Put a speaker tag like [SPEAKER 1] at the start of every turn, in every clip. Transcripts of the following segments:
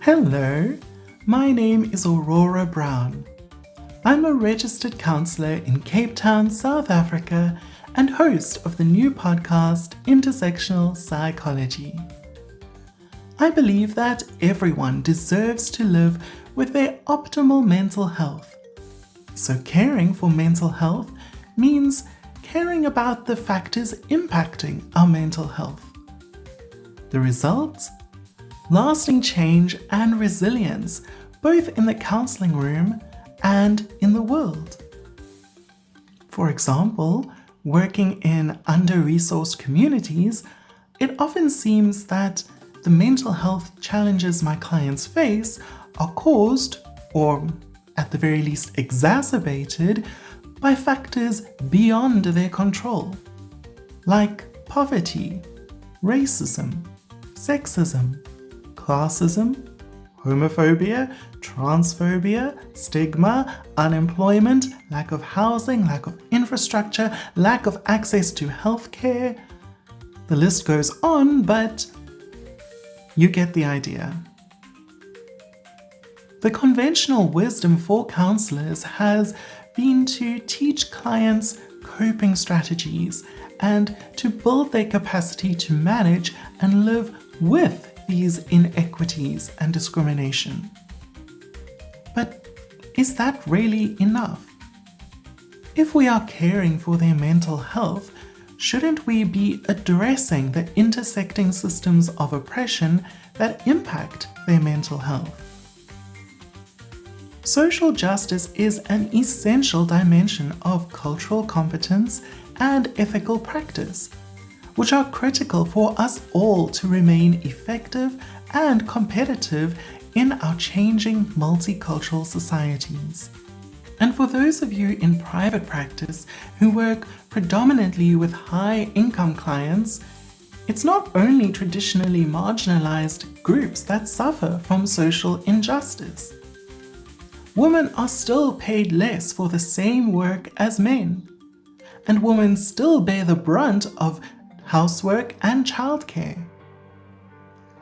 [SPEAKER 1] Hello, my name is Aurora Brown. I'm a registered counsellor in Cape Town, South Africa, and host of the new podcast, Intersectional Psychology. I believe that everyone deserves to live with their optimal mental health. So caring for mental health means caring about the factors impacting our mental health. The results? Lasting change and resilience, both in the counselling room and in the world. For example, working in under-resourced communities, it often seems that the mental health challenges my clients face are caused, or at the very least exacerbated, by factors beyond their control, like poverty, racism, sexism, classism, homophobia, transphobia, stigma, unemployment, lack of housing, lack of infrastructure, lack of access to healthcare. The list goes on, but you get the idea. The conventional wisdom for counselors has been to teach clients coping strategies and to build their capacity to manage and live with these inequities and discrimination. But is that really enough? If we are caring for their mental health, shouldn't we be addressing the intersecting systems of oppression that impact their mental health? Social justice is an essential dimension of cultural competence and ethical practice, which are critical for us all to remain effective and competitive in our changing multicultural societies. And for those of you in private practice who work predominantly with high-income clients, it's not only traditionally marginalized groups that suffer from social injustice. Women are still paid less for the same work as men, and women still bear the brunt of housework and childcare.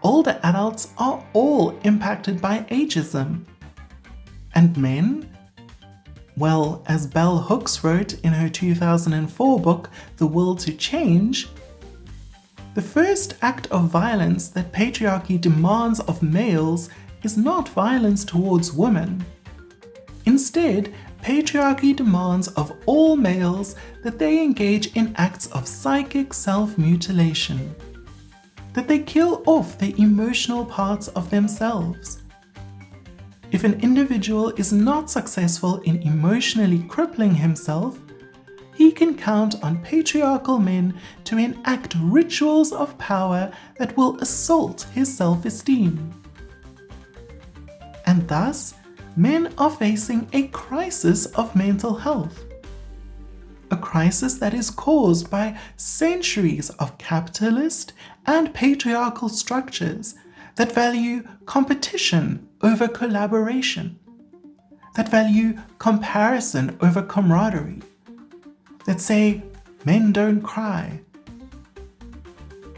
[SPEAKER 1] Older adults are all impacted by ageism. And men? Well, as Bell Hooks wrote in her 2004 book, The Will to Change, the first act of violence that patriarchy demands of males is not violence towards women. Instead, patriarchy demands of all males that they engage in acts of psychic self-mutilation, that they kill off the emotional parts of themselves. If an individual is not successful in emotionally crippling himself, he can count on patriarchal men to enact rituals of power that will assault his self-esteem. And thus, men are facing a crisis of mental health. A crisis that is caused by centuries of capitalist and patriarchal structures that value competition over collaboration, that value comparison over camaraderie, that say men don't cry.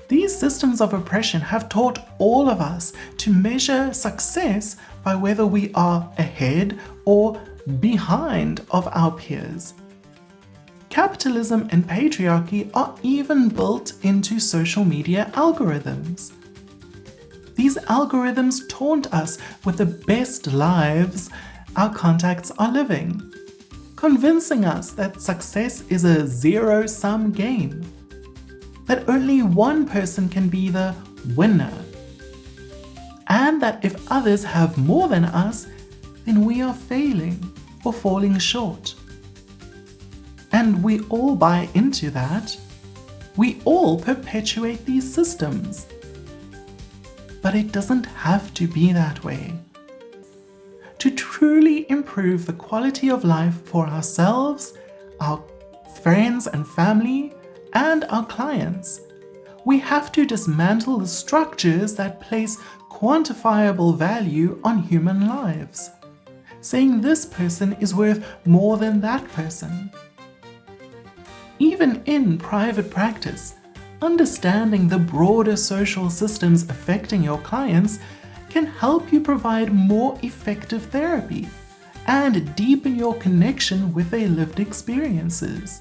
[SPEAKER 1] These systems of oppression have taught all of us to measure success by whether we are ahead or behind of our peers. Capitalism and patriarchy are even built into social media algorithms. These algorithms taunt us with the best lives our contacts are living, convincing us that success is a zero-sum game, that only one person can be the winner, and that if others have more than us, then we are failing or falling short. And we all buy into that. We all perpetuate these systems. But it doesn't have to be that way. To truly improve the quality of life for ourselves, our friends and family, and our clients, we have to dismantle the structures that place quantifiable value on human lives, saying this person is worth more than that person. Even in private practice, understanding the broader social systems affecting your clients can help you provide more effective therapy and deepen your connection with their lived experiences.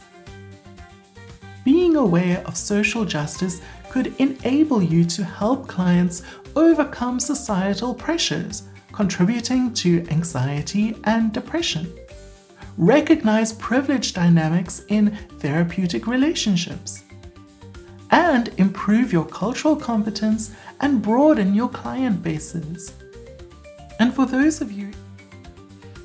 [SPEAKER 1] Being aware of social justice could enable you to help clients overcome societal pressures contributing to anxiety and depression. Recognize privilege dynamics in therapeutic relationships, and improve your cultural competence and broaden your client bases. And for those of you,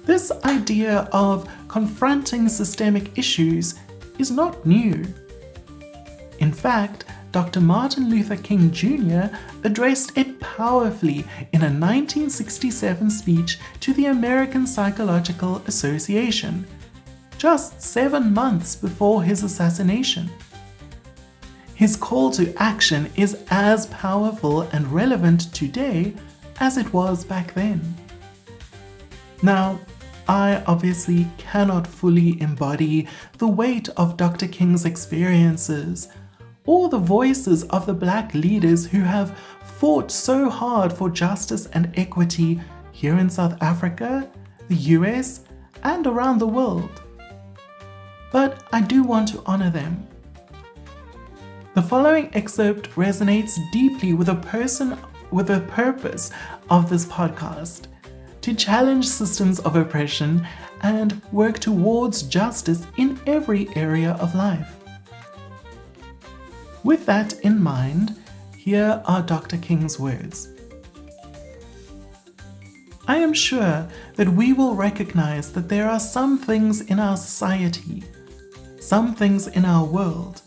[SPEAKER 1] this idea of confronting systemic issues is not new. In fact, Dr. Martin Luther King Jr. addressed it powerfully in a 1967 speech to the American Psychological Association, just 7 months before his assassination. His call to action is as powerful and relevant today as it was back then. Now, I obviously cannot fully embody the weight of Dr. King's experiences, or the voices of the Black leaders who have fought so hard for justice and equity here in South Africa, the US, and around the world. But I do want to honor them. The following excerpt resonates deeply with the purpose of this podcast: to challenge systems of oppression and work towards justice in every area of life. With that in mind, here are Dr. King's words. I am sure that we will recognize that there are some things in our society, some things in our world,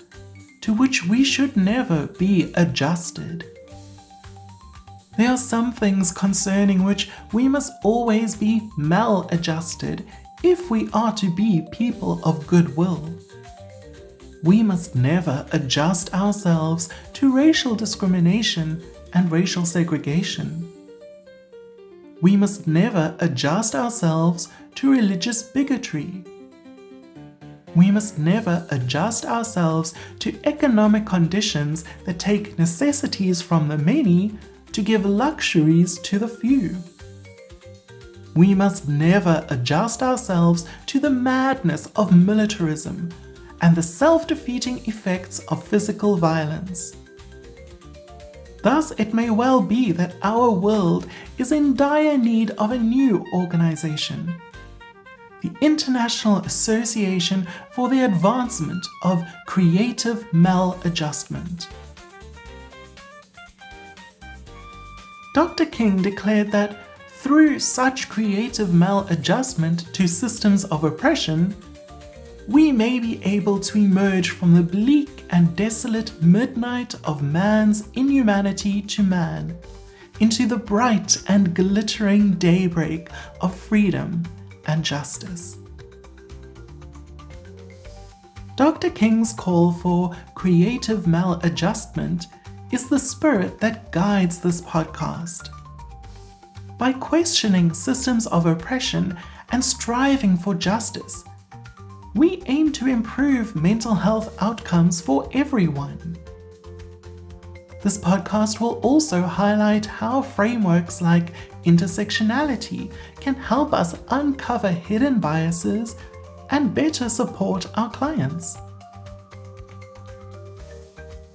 [SPEAKER 1] to which we should never be adjusted. There are some things concerning which we must always be maladjusted if we are to be people of goodwill. We must never adjust ourselves to racial discrimination and racial segregation. We must never adjust ourselves to religious bigotry. We must never adjust ourselves to economic conditions that take necessities from the many to give luxuries to the few. We must never adjust ourselves to the madness of militarism and the self-defeating effects of physical violence. Thus, it may well be that our world is in dire need of a new organization, the International Association for the Advancement of Creative Maladjustment. Dr. King declared that through such creative maladjustment to systems of oppression, we may be able to emerge from the bleak and desolate midnight of man's inhumanity to man into the bright and glittering daybreak of freedom and justice. Dr. King's call for creative maladjustment is the spirit that guides this podcast. By questioning systems of oppression and striving for justice, we aim to improve mental health outcomes for everyone. This podcast will also highlight how frameworks like intersectionality can help us uncover hidden biases and better support our clients.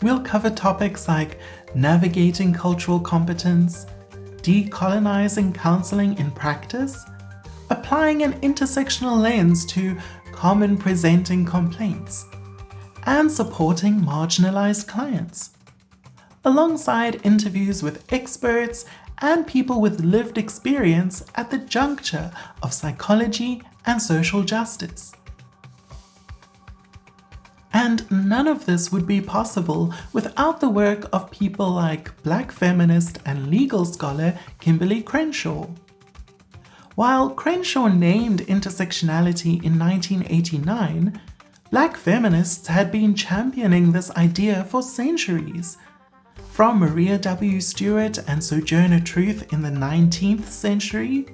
[SPEAKER 1] We'll cover topics like navigating cultural competence, decolonizing counseling in practice, applying an intersectional lens to common presenting complaints, and supporting marginalized clients, alongside interviews with experts and people with lived experience at the juncture of psychology and social justice. And none of this would be possible without the work of people like Black feminist and legal scholar Kimberly Crenshaw. While Crenshaw named intersectionality in 1989, Black feminists had been championing this idea for centuries, from Maria W. Stewart and Sojourner Truth in the 19th century,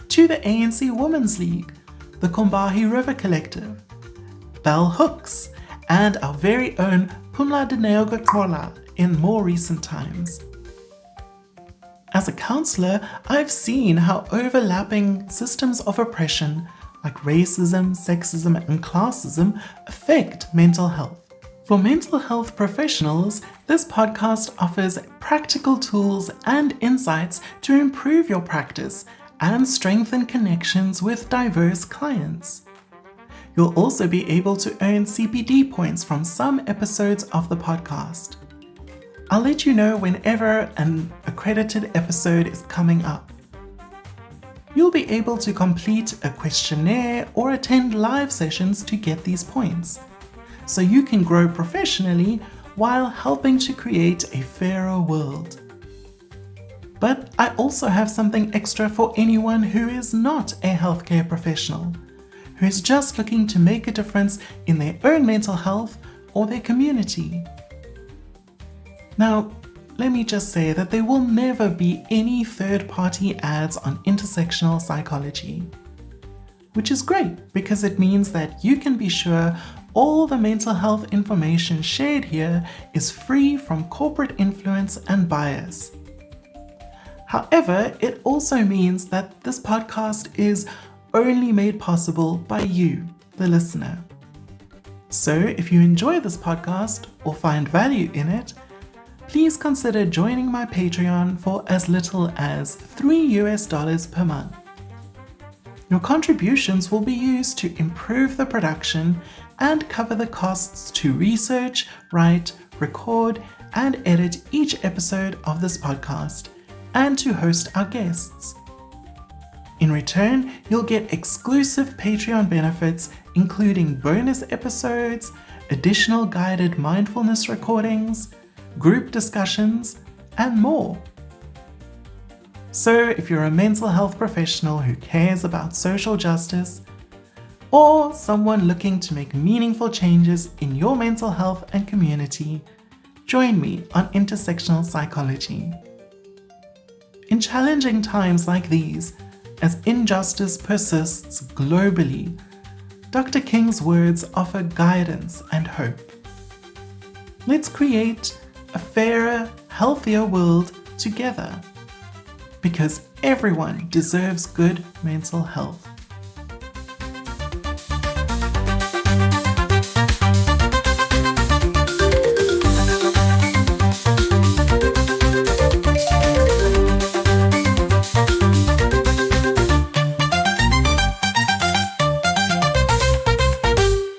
[SPEAKER 1] to the ANC Women's League, the Kombahi River Collective, bell hooks, and our very own Pumla Dineo Gokola in more recent times. As a counselor, I've seen how overlapping systems of oppression like racism, sexism, and classism affect mental health. For mental health professionals, this podcast offers practical tools and insights to improve your practice and strengthen connections with diverse clients. You'll also be able to earn CPD points from some episodes of the podcast. I'll let you know whenever an accredited episode is coming up. You'll be able to complete a questionnaire or attend live sessions to get these points, so you can grow professionally while helping to create a fairer world. But I also have something extra for anyone who is not a healthcare professional, who is just looking to make a difference in their own mental health or their community. Now, let me just say that there will never be any third-party ads on intersectional psychology, which is great because it means that you can be sure all the mental health information shared here is free from corporate influence and bias. However, it also means that this podcast is only made possible by you, the listener. So if you enjoy this podcast or find value in it, please consider joining my Patreon for as little as $3 per month. Your contributions will be used to improve the production and cover the costs to research, write, record, and edit each episode of this podcast, and to host our guests. In return, you'll get exclusive Patreon benefits, including bonus episodes, additional guided mindfulness recordings, group discussions, and more. So if you're a mental health professional who cares about social justice, or someone looking to make meaningful changes in your mental health and community, join me on Intersectional Psychology. In challenging times like these, as injustice persists globally, Dr. King's words offer guidance and hope. Let's create a fairer, healthier world together, because everyone deserves good mental health.